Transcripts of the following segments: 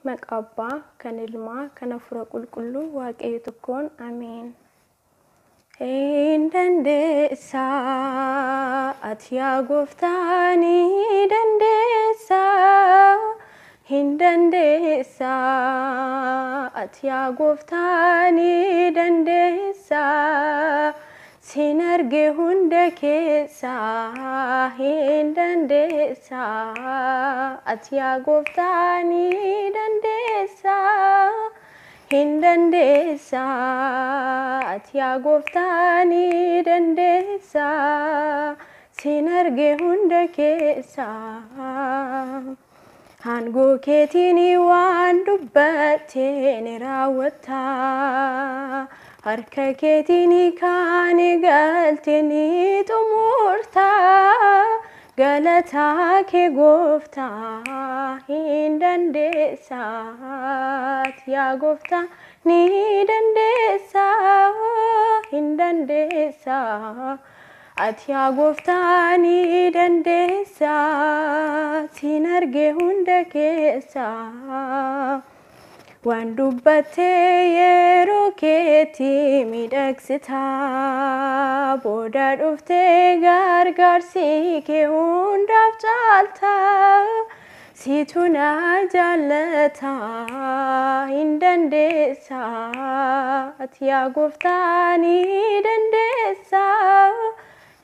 Maqabbaa kan ilmaa kan hafuura qulqulluu waaqayyo tokkoon ameen. Hin dandeessaa ati yaa gooftaa ni dandeessaa. Hin dandeessaa ati yaa gooftaa ni dandeessaa. Sin arge hunda keessaa hin dandeessaa ati yaa gooftaa ni dandeessaa. Hin dandeessaa ati yaa gooftaa ni dandeessaa. Sin arge hunda keessaa. Aangoo keetiin waan dubbatte ni raawwatta. Harka keetiin kan galte ni xumurta. Galataa kee gooftaa hin dandeessaa ati yaa gooftaa ni dandeessaa. Hin dandeessaa ati yaa gooftaa ni dandeessaa. Sin arge hunda keessaa. Waan dubbatte yeroo keetti miidhagsita. Booda dhuftee gargaarsi kee hundaaf caalta. Situ na jaallata. Hin dandeessaa ati yaa gooftaa ni dandeessaa.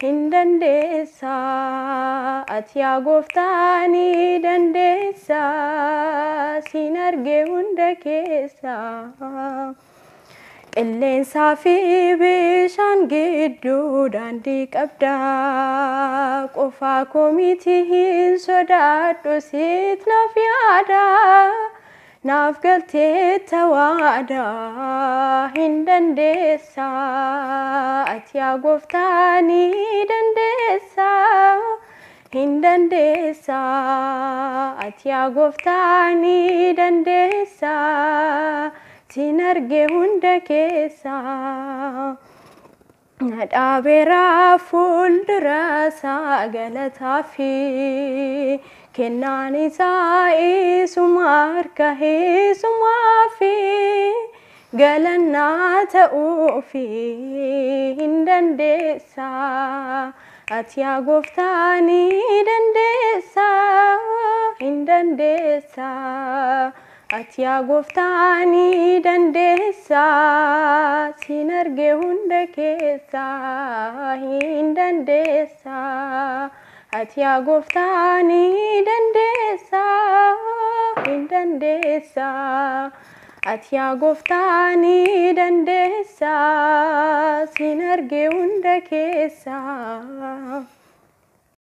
Hin dandeessaa ati yaa gooftaa ni dandeessaa. Sin arge hunda keessaa. Qilleensaa fi bishaan gidduu daandii qabda. Qofaa koo miti hin sodaadhu siit naaf yaada. Naaf galtee tawaada. Hin dandeessaa ati yaa gooftaa ni dandeessaa. Hin dandeessaa ati yaa gooftaa ni dandeessaa. Sin arge hunda keessaa. Dhaabeera fuuldura isaa galataa fi kennaan isaa isuma harka isumaa fi galannaa ta'uu fi hin dandeessaa ati yaa gooftaa ni dandeessaa. Hin dandeessaa ati yaa gooftaa ni dandeessaa. Sin arge hunda keessaa. Hin dandeessaa ati yaa gooftaa ni dandeessaa. Hin dandeessaa ati yaa gooftaa ni dandeessaa. Sin arge hunda keessaa.